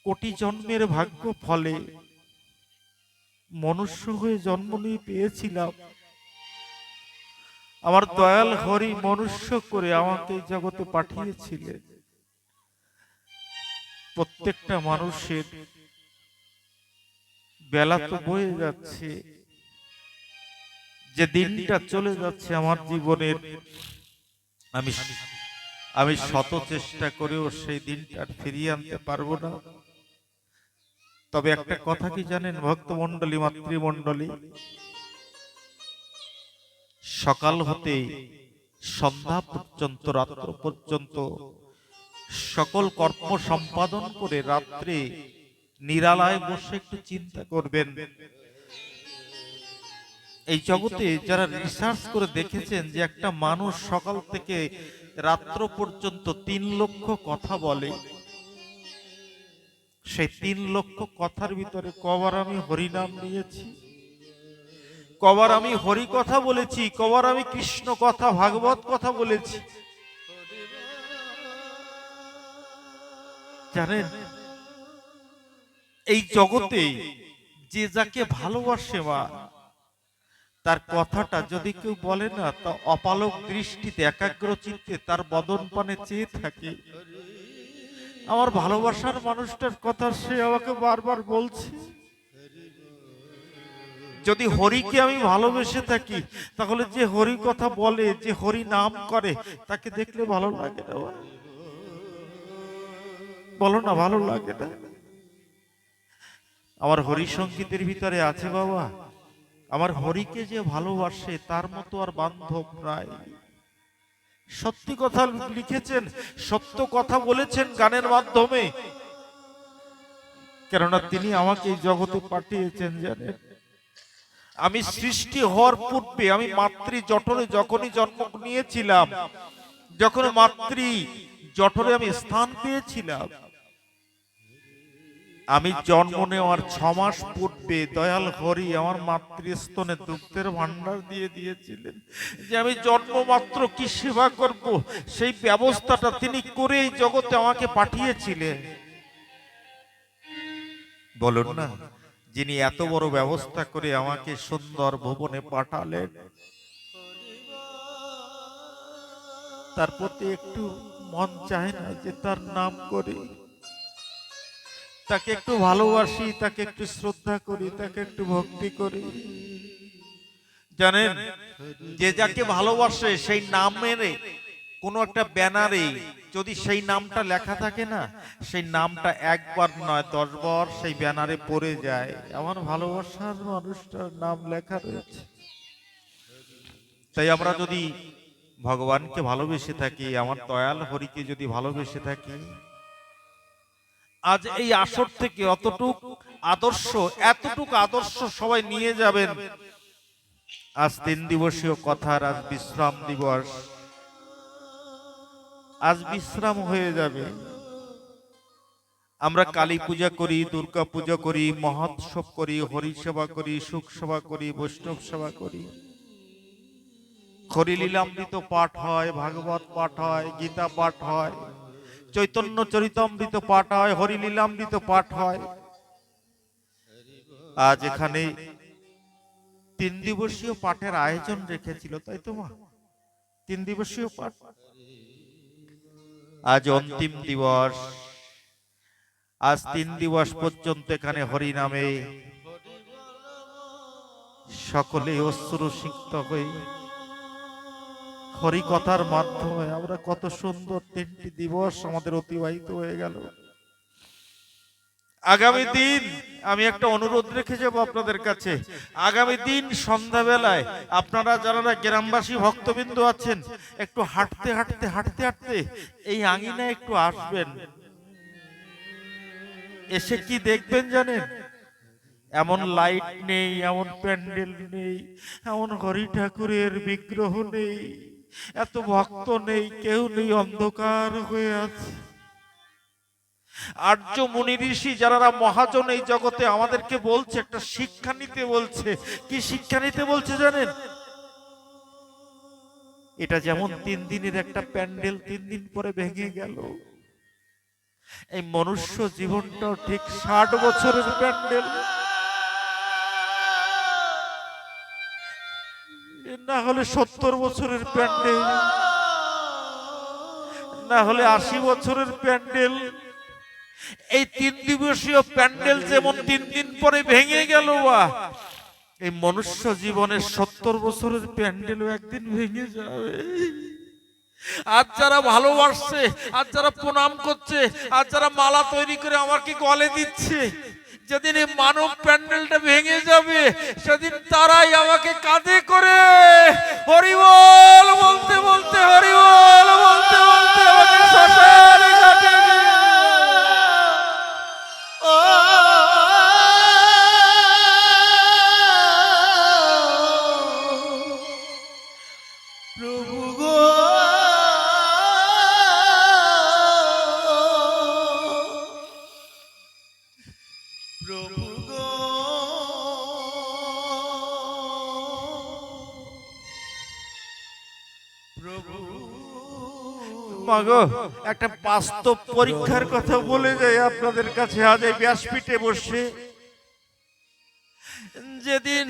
কোটি জন্মের ভাগ্য ফলে মনুষ্য হয়ে জন্ম নিয়ে পেয়েছিলাম। আমার দয়াল হরি মনুষ্য করে আমাকে এই জগতে পাঠিয়েছিলেন। প্রত্যেকটা মানুষের বেলা তো বয়ে যাচ্ছে, যে দিনটা চলে যাচ্ছে আমার জীবনের, আমি আমি শত চেষ্টা করেও সেই দিনটা ফিরিয়ে আনতে পারবো না। তবে একটা কথা কি জানেন ভক্তমণ্ডলী, মাতৃমণ্ডলী, সকাল হতে সন্ধ্যা পর্যন্ত, রাত্র পর্যন্ত সকল কর্ম সম্পাদন করে রাত্রে নিরালায় বসে একটু চিন্তা করবেন। এই জগতে যারা রিসার্চ করে দেখেছেন যে একটা মানুষ সকাল থেকে রাত্র পর্যন্ত ৩ লক্ষ কথা বলে, সেই ৩ লক্ষ কথার ভিতরে কবার আমি হরিনাম নিয়েছি, কবার আমি হরি কথা বলেছি, কবার আমি কৃষ্ণ কথা, ভাগবত কথা বলেছি জানেন? এই জগতে যে যাকে ভালোবাসে মা, তার কথাটা যদি কেউ বলে না, তা অপালক দৃষ্টিতে একাগ্র চিত্তে তার বদন পানে চেয়ে থাকে। আমার ভালোবাসার মানুষটার কথা সে আমাকে বারবার বলছে। যদি হরিকে আমি ভালোবেসে থাকি, তাহলে যে হরি কথা বলে, যে হরি নাম করে, তাকে দেখলে ভালো লাগে না? বলো না, ভালো লাগে না? আমার হরি সঙ্গীতের ভিতরে আছে বাবা, আমার হরিকে যে ভালোবাসে তার মতো আর বান্ধব নাই। সত্যি কথা লিখেছেন, সত্য কথা বলেছেন গানের মাধ্যমে, কেননা তিনি আমাকে এই জগতে পাঠিয়েছেন জানেন। আমি সৃষ্টি হওয়ার পূর্বে, আমি মাতৃ জঠরে যখনই জন্ম নিয়েছিলাম, যখন মাতৃ জঠরে আমি স্থান পেয়েছিলাম, আমি জন্ম নেওয়ার ৬ মাস পূর্বে দয়াল হরি আমার মাতৃস্তনে দুগ্ধের ভান্ডার দিয়ে দিয়েছিলেন, যে আমি জন্মমাত্র কি সেবা করব, সেই ব্যবস্থাটা তিনি করে এই জগতে আমাকে পাঠিয়েছিলেন। বলুন না, যিনি এত বড় ব্যবস্থা করে আমাকে সুন্দর ভুবনে পাঠালেন, তার প্রতি একটু মন চায় না যে তার নাম করে, তাকে একটু ভালোবাসি, তাকে একটু শ্রদ্ধা করি, তাকে একটু ভক্তি করি? জানেন, যে যাকে ভালোবাসে সেই নামের কোন একটা ব্যানারে যদি সেই নামটা লেখা থাকে না, সেই নামটা একবার নয় ১০ বার সেই ব্যানারে পড়ে যায়। আমার ভালোবাসার মানুষটার নাম লেখা রয়েছে। তাই আমরা যদি ভগবানকে ভালোবেসে থাকি, আমার দয়াল হরিকে যদি ভালোবেসে থাকি, আজ এই আসর থেকে এতটুক আদর্শ সবাই নিয়ে যাবেন। আজ ৩ দিবসীয় কথার, আজ বিশ্রাম দিবস, আজ বিশ্রাম হয়ে যাবে। আমরা কালী পূজা করি, দুর্গা পূজা করি, মহোৎসব করি, হরি সেবা করি, সুখ সেবা করি, বৈষ্ণব সেবা করি, হরি লীলামৃত পাঠ হয়, ভাগবত পাঠ হয়, গীতা পাঠ হয়, চৈতন্য চরিতামৃত পাঠ হয়, হরি লীলামৃত পাঠ হয়। আজ এখানে ৩ দিবসীয় পাঠের আয়োজন রেখেছিল, তাই তো মা? ৩ দিবসীয় পাঠ, আজ অন্তিম দিবস। আজ ৩ দিবস পর্যন্ত এখানে হরি নামে সকলে অশ্রুসিক্ত হয়ে হরি কথার মাধ্যমে আমরা কত সুন্দর ৩টি দিবস আমাদের অতিবাহিত হয়ে গেল। আগামী দিন আমি একটা অনুরোধ রেখে যাব আপনাদের কাছে, আগামী দিন সন্ধ্যাবেলায় আপনারা যারা গ্রামবাসী ভক্তবৃন্দ আছেন, একটু হাঁটতে হাঁটতে হাঁটতে হাঁটতে এই আঙিনায় একটু আসবেন। এসে কি দেখবেন জানেন? এমন লাইট নেই, এমন প্যান্ডেল নেই, এমন হরি ঠাকুরের বিগ্রহ নেই, এত ভক্ত নেই, কেউ নেই, অন্ধকার হয়ে আছে। আর্য মুনি ঋষি যারা মহাজন এই জগতে আমাদেরকে বলছে, একটা শিক্ষা নিতে বলছে। কি শিক্ষা নিতে বলছে জানেন? এটা যেমন ৩ দিনের একটা প্যান্ডেল ৩ দিন পরে ভেঙে গেল, এই মনুষ্য জীবনটাও ঠিক 60 বছরের প্যান্ডেল, না হলে 70 বছরের প্যান্ডেল, না হলে 80 বছরের প্যান্ডেল। এই 3 দিবসীয় প্যান্ডেল যেমন 3 দিন পরে ভেঙে গেল, এই মনুষ্য জীবনের 70 বছরের প্যান্ডেলও একদিন ভেঙে যাবে। আজ যারা ভালোবাসছে, আজ যারা প্রণাম করছে, আজ যারা মালা তৈরি করে আমাকে গলে দিচ্ছে, যেদিন এই মানব প্যান্ডেলটা ভেঙে যাবে সেদিন তারাই আমাকে কাঁধে করে হরিবল বলতে বলতে, হরিবল বলতে বলতে আমাকে শ্মশানে ঘাটে মাগো, একটা বাস্তব পরীক্ষার কথা বলে যাই আপনাদের কাছে আজ এই ব্যাসপীঠে বসে। যেদিন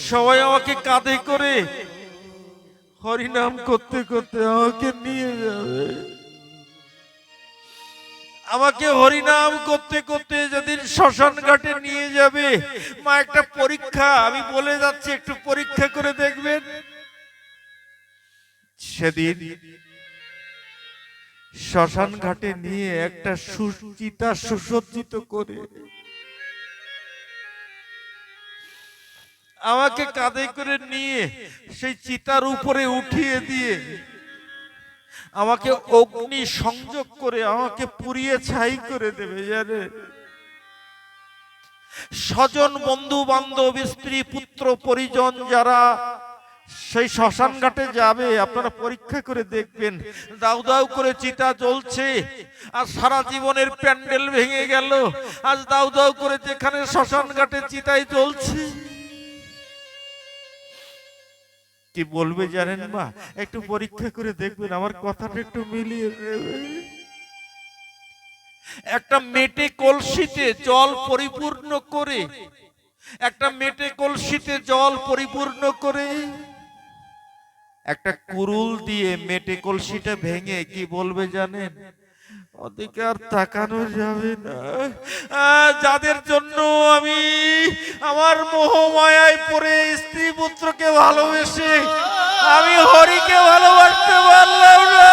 সবাই আমাকে কাঁধে করে হরিনাম করতে করতে আমাকে নিয়ে যাবে, আমাকে হরিনাম করতে করতে যেদিন শ্মশান ঘাটে নিয়ে যাবে, মা একটা পরীক্ষা আমি বলে যাচ্ছি, একটু পরীক্ষা করে দেখবেন। সেদিন শ্মশান ঘাটে নিয়ে একটা সুচিতা সুসজ্জিত করে আমাকে কাঁধে করে নিয়ে সেই চিতার উপরে উঠিয়ে দিয়ে আমাকে অগ্নি সংযোগ করে আমাকে পুড়িয়ে ছাই করে দেবে। জানে, স্বজন বন্ধু বান্ধব স্ত্রী পুত্র পরিজন যারা সেই শ্মশান ঘাটে যাবে, আপনারা পরীক্ষা করে দেখবেন, দাউ দাউ করে চিতা জ্বলছে। আর সারা জীবনের প্যান্ডেল ভেঙে গেল, আজ দাউ দাউ করে যেখানে শ্মশান ঘাটে চিতাই জ্বলছে। কি বলবে জানেন মা? একটু পরীক্ষা করে দেখবেন, আমার কথাটা একটু মিলিয়ে দেবে। একটা মেটে কলসিতে জল পরিপূর্ণ করে, একটা মেটে কলসিতে জল পরিপূর্ণ করে একটা কুরুল দিয়ে মেটে কলসিটা ভেঙে কি বলবে জানেন? ওদিকে আর তাকানো যাবে না। যাদের জন্য আমি আমার মোহমায়ায় পড়ে স্ত্রী পুত্রকে ভালোবেসে আমি হরিকে ভালোবাসতে পারলাম না,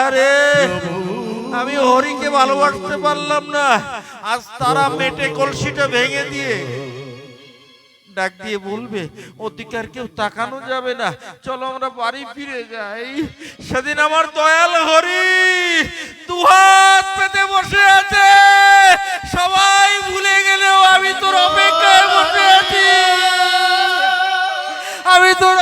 আরে আমি হরিকে ভালোবাসতে পারলাম না, আজ তারা মেটে কলসিটা ভেঙে দিয়ে ডাক দিয়ে বলবে অধিকার কেউ তাকানো যাবে না, চলো আমরা বাড়ি ফিরে যাই। সেদিন আমার দয়াল হরি দুহাত পেতে বসে আছে, সবাই ভুলে গেলেও আমি তোর অপেক্ষায় বসে আছি, আমি তোর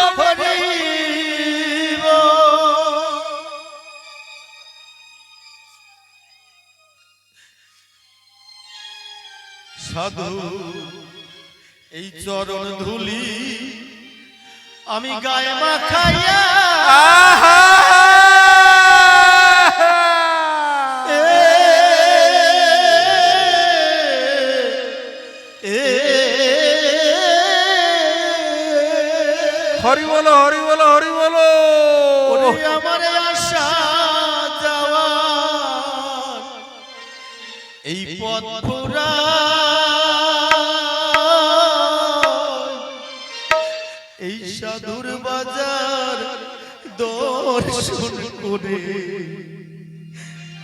সাধু এই চরণ ধুলি আমি গায়ে মাখাইয়া হরি বলো, হরি বলো, হরি বলো। আমার আশা যাওয়া এই পথ পুরা এই সাধুর বাজার দর্শন করে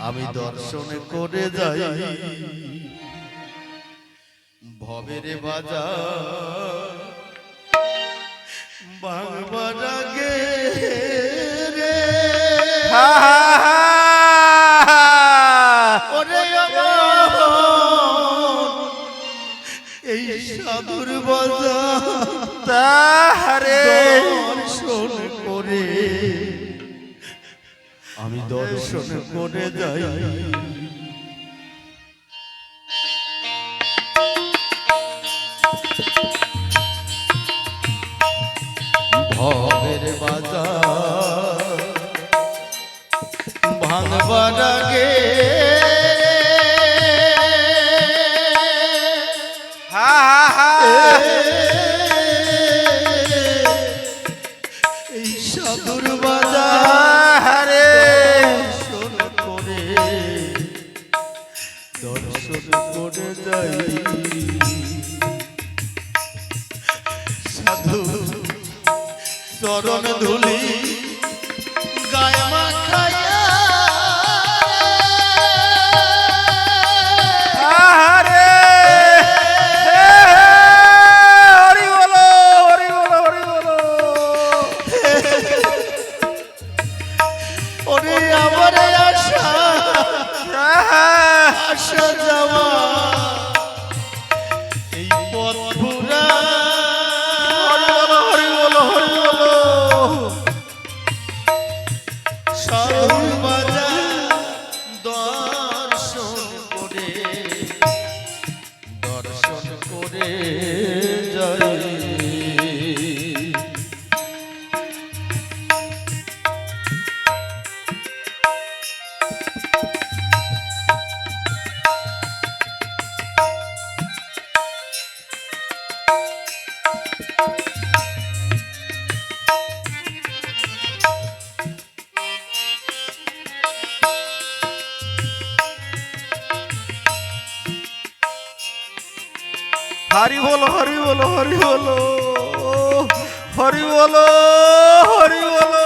আমি দর্শন করে যাই ভবের বাজার বাংবার আগে রে এই সাধুর বাজার দর্শন করে আমি দর্শন করে যাই। করে যাই সাধু চরণ ধুলি গায়ে মাখাইয়া আহারে হরি বলো হরি বলো হরি বলো ওরে আমার আশা আশা যাওয়া এই পথ পুরা হরি বলো হরি বলো সাধুর বাজার দর্শন করে যাই হরি বলো হরি বলো হরি বলো হরি বলো হরি বলো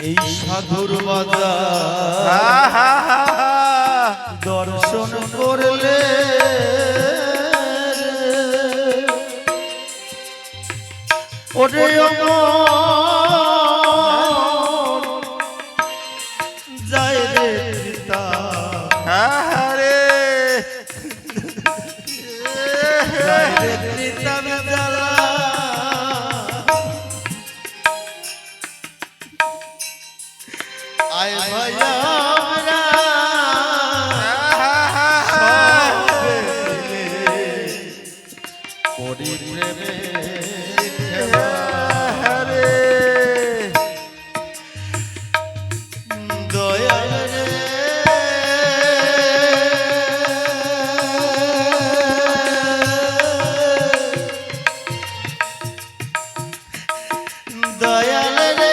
এই সাধুর বাজার দর্শন করলে ওরে যায় রে পিতা আহারে যায় রে পিতা জ্বালা আয় ভাইয়া দয়াল রে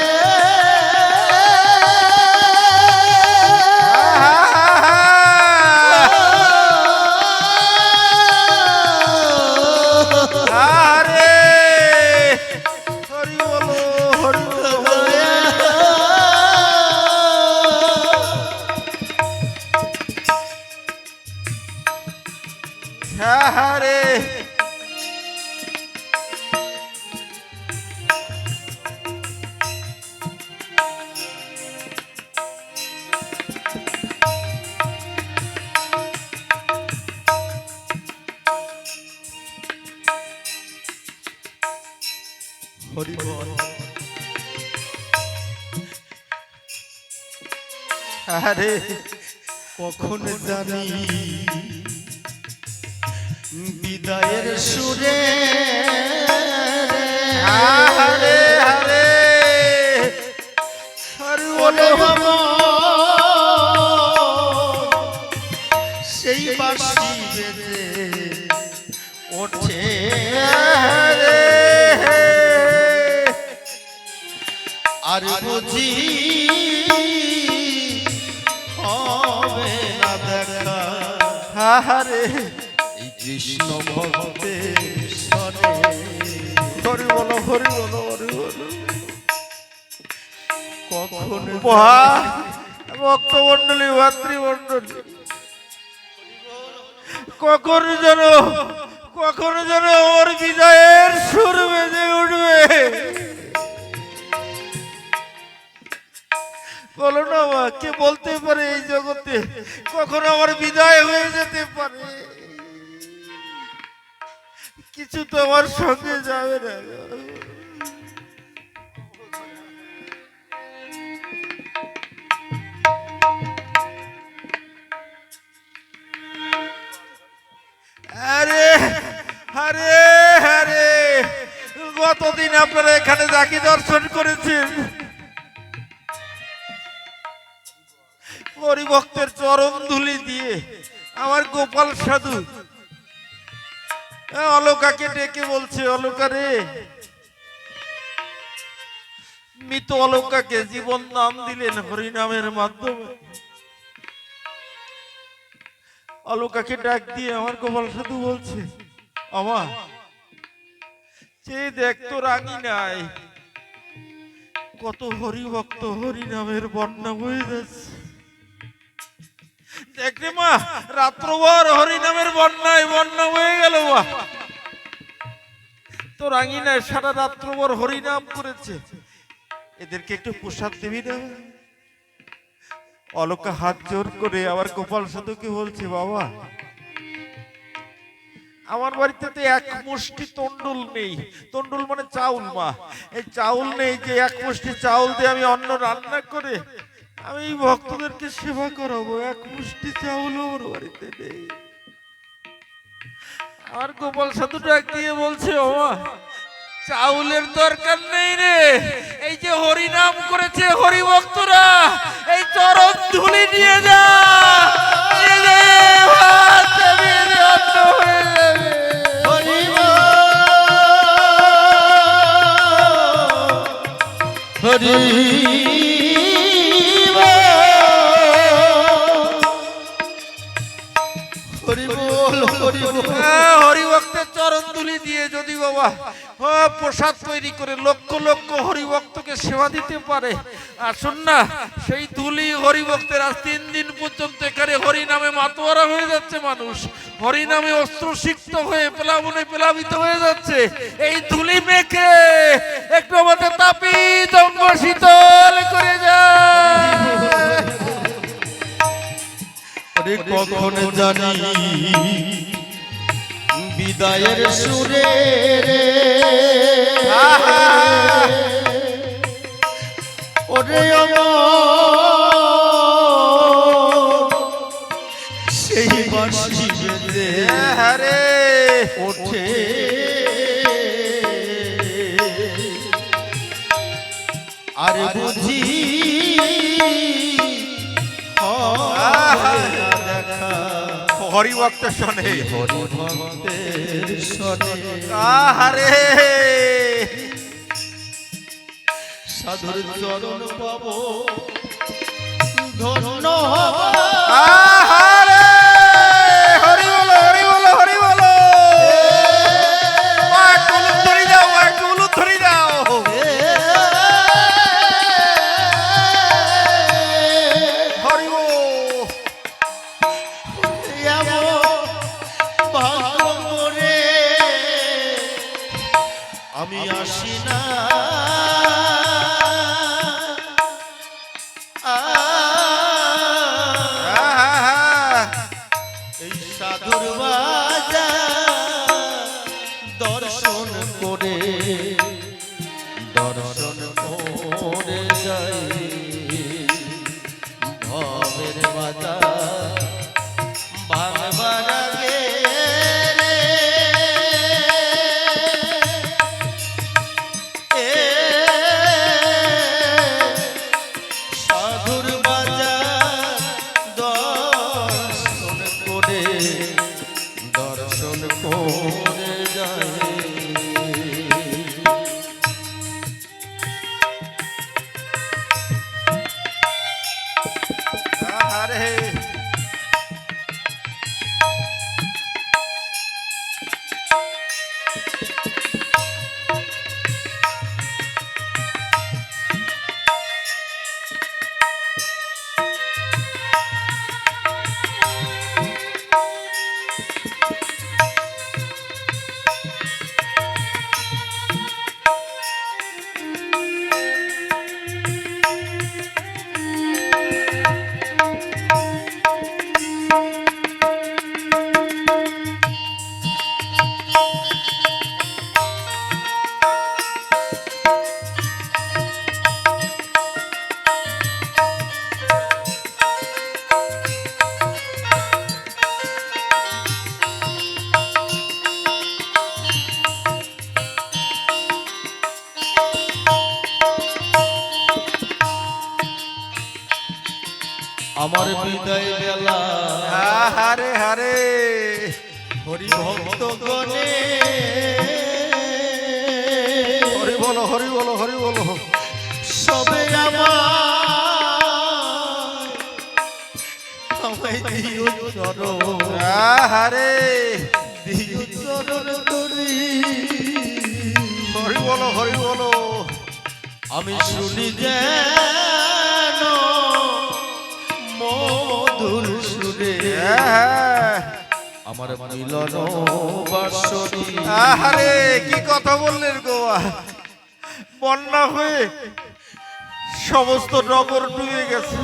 আরে হরি বলো হরি বলো আরে হরি বল আরে কখন জানি বিদায়ের সুরে আরে আরে হরি বলো সেই বাঁশি বেজে ওঠে আরে আর বুঝি হবে না দেখা আরে এই কৃষ্ণ ভক্তের সনে হরি বলো হরি বলো হরি বলো কখন ভক্তমন্ডলী ভাতৃমন্ডলী কখন যেন ওর বিজয়ের সুর বেজে উঠবে বলো না মা কে বলতে পারে এই জগতে কখন আমার বিদায় হয়ে যেতে পারে কিছু তো আমার সঙ্গে যাবে না আরে আরে আরে কতদিন আপনারা এখানে যাকে দর্শন করেছেন হরিভক্তের চরণ ধুলি দিয়ে আমার গোপাল সাধু অলকাকে ডেকে বলছে, অলকা রে, মৃত অলকাকে জীবন দান দিলেন হরিনামের মাধ্যমে। অলকাকে ডাক দিয়ে আমার গোপাল সাধু বলছে, আমা যে দেখ তো রাঙি নাই, কত হরিভক্ত হরিনামের বন্যা বয়ে যাচ্ছে। দেখ রে মা, রাত্রভর হরিনামের বন্যায় বন্যা বয়ে গেল। মা তো রাঙি নাই, সারা রাত্রভর হরিনাম করেছে, এদেরকে একটু প্রসাদ দিবি না? অলকা হাত জোর করে আবার গোপাল সাধুকে বলছে, বাবা আমার বাড়িতে তো এক মুষ্টি তন্ডুল নেই। তন্ডুল মানে চাউল। মা এই চাউল নেই যে এক মুষ্টি চাউল দিয়ে আমি অন্ন রান্না করে আমি ভক্তদেরকে সেবা করাবো, এক মুষ্টি চাউল আমার বাড়িতে নেই। আর গোপাল সাধু ডাক দিয়ে বলছে, ও মা চাউলের দরকার নেই রে, এই যে হরিনাম করেছে হরিভক্তরা, এই চরণ ধুলি নিয়ে যা, নিয়ে যা, ভাত চাপিয়ে দে, অন্ন হয়ে যাবে। হরি হরিভক্তের চরণ ধুলি দিয়ে যদি বাবা প্রসাদ তৈরি করে লক্ষ লক্ষ হরিভক্তকে সেবা দিতে পারে, আসুন না সেই ধুলি হরিভক্তের আজ 3 দিন পর্যন্ত এখানে হরিনামে মাতোয়ারা হয়ে যাচ্ছে মানুষ, হরিনামে অস্ত্র সিক্ত হয়ে প্লাবনে প্লাবিত হয়ে যাচ্ছে। এই ধুলি মেখে একটু আমাদের তাপিত অঙ্গ শীতল করে যায়। কখন জানি বিদায়ের সুরে ওরে সেই বাঁশি বেজে হরে ওঠে আরে বুঝি হরিভক্ত শোনে, হরিভক্তের শোনে আহারে সাধুর চরণ পাব ধন্য হব। আহারে হরি বলো, হরি বলো, হরি বলো। মা একটু উলুদ ধরে যাও, একটু উলুদ ধরে যাও। হরি বল। আমি আসি না এই সাধুর বাজার দর্শন করে যাই ভবের বাজার ভাঙবার আগে সাধুর বাজার দর্শন করে যায়। আমার বিদায় বেলা হারে হারে হরি ভক্ত গণে হরি বলো হরি বলো হরি বলো। সবে আমায় দিও চরণ হারে দিও চরণ করি হরি বলো হরি বলো। আমি শুনি যেন মধুর সুরে আমার মিলন বাসরি। আহারে কি কথা বললেন গো, বন্যা হয়ে সমস্ত নগর ডুবে গেছে।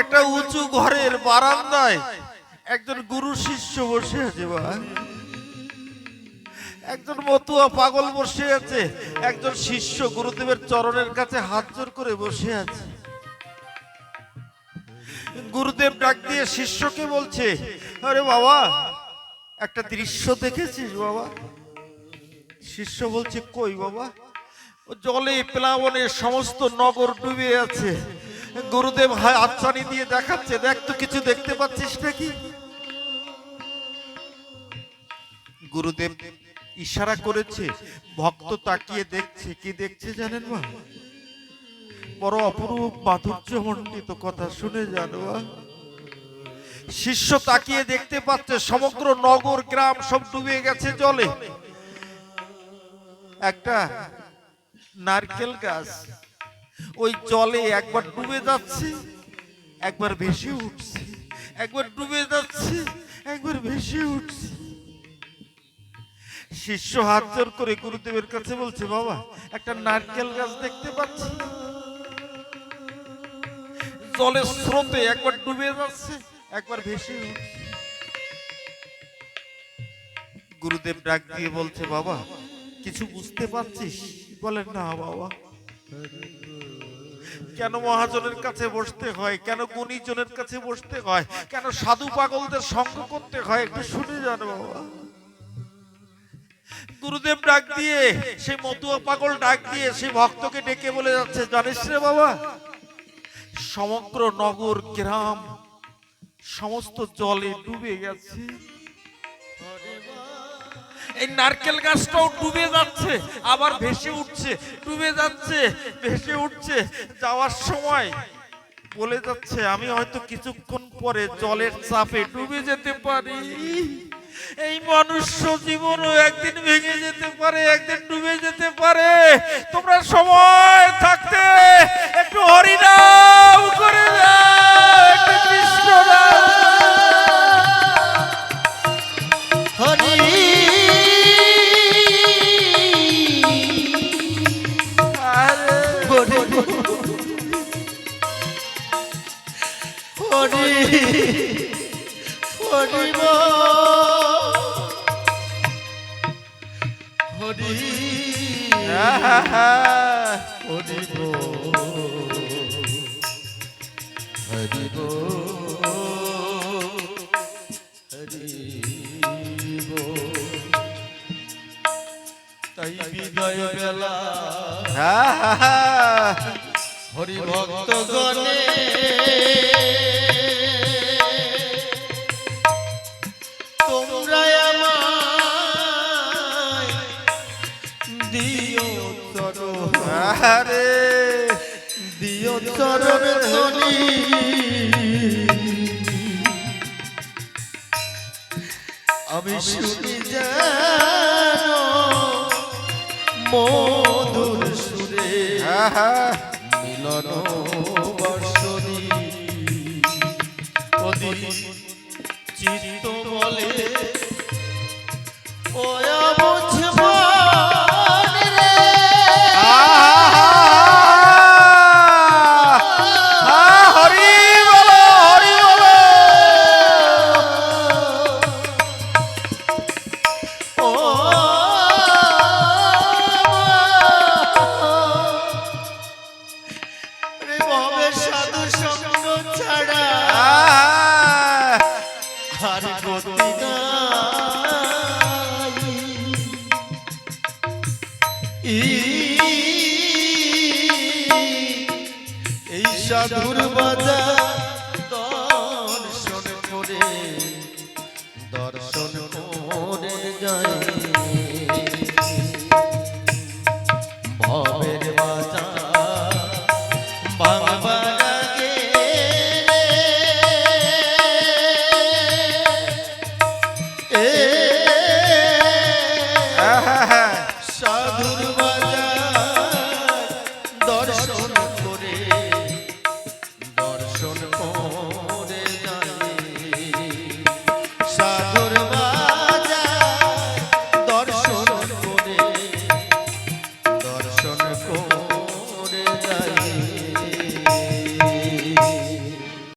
একটা উঁচু ঘরের বারান্দায় একজন গুরু শিষ্য বসে আছে, একজন মতুয়া পাগল বসে আছে, একজন শিষ্য গুরুদেবের চরণের কাছে হাত জোর করে বসে আছে। গুরুদেব ডাক দিয়ে শিষ্যকে বলছে, আরে বাবা একটা দৃশ্য দেখেছিস বাবা? শিষ্য বলছে, কই বাবা? জলে প্লাবনে সমস্ত নগর ডুবে আছে। গুরুদেব হাতছানি দিয়ে দেখাচ্ছে, দেখ তো কিছু দেখতে পাচ্ছিস নাকি? গুরুদেব ইশারা করেছে, ভক্ত তাকিয়ে দেখছে। কি দেখছে জানেন মা? বড় অপরূপ মাধুর্যমণ্ডিত কথা শুনে জানো। শিষ্য তাকিয়ে দেখতে পাচ্ছে সমগ্র নগর গ্রাম সব ডুবে গেছে জলে। একটা নারকেল গাছ ওই জলে একবার ডুবে যাচ্ছে, একবার ভেসে উঠছে, একবার ডুবে যাচ্ছে, একবার ভেসে উঠছে। শিষ্য হাত জোর করে গুরুদেবের কাছে বলছে, বাবা একটা নারকেল গাছ দেখতে পাচ্ছি, জলের স্রোতে একবার ডুবে যাচ্ছে, একবার ভেসে উঠছে। গুরুদেব ডাক দিয়ে বলছে, বাবা কিছু বুঝতে পারছিস? বলেন না বাবা। কেন মহাজনের কাছে বসতে হয়, কেন গুণীজনের কাছে বসতে হয়, কেন সাধু পাগলদের সঙ্গ করতে হয়, একটু শুনে যান বাবা। গুরুদেব ডাক দিয়ে, সেই মতুয়া পাগল ডাক দিয়ে সেই ভক্তকে ডেকে বলে যাচ্ছে, জানিস রে বাবা, সমগ্র নগর গ্রাম সমস্ত জলে ডুবে গেছে। এই নারকেল গাছটাও ডুবে যাচ্ছে, আবার ভেসে উঠছে, ডুবে যাচ্ছে, ভেসে উঠছে। যাওয়ার সময় বলে যাচ্ছে, আমি হয়তো কিছুক্ষণ পরে জলের চাপে ডুবে যেতে পারি। এই মনুষ্য জীবনও একদিন ভেঙে যেতে পারে, একদিন ডুবে যেতে পারে। তোমরা সময় থাকতে একটু হরিনাম করে দাও, একটু কৃষ্ণ নাম হরি হরি হরি হরি হরি হরি তাই বিদায় বেলা হরি ভক্ত গণে তোমরা আমায় দিও চরণ, আরে দিও চরণ ধনি। আমি শুনি যেন মধুর সুরে মিলন বর্ষণী। ওদিন চিত্ত বলে ওয়া বুঝবো রে, হরি বলো হরি বলো। ও রে ভবে সাধু সঙ্গ ছাড়া আর গতি নাই। এই সাধুর বাজার দর্শন করে যায় ভবের বাজার ভাঙবার আগে সাধুর বাজার দর্শন করে যায় সাধুর বাজার দর্শন করে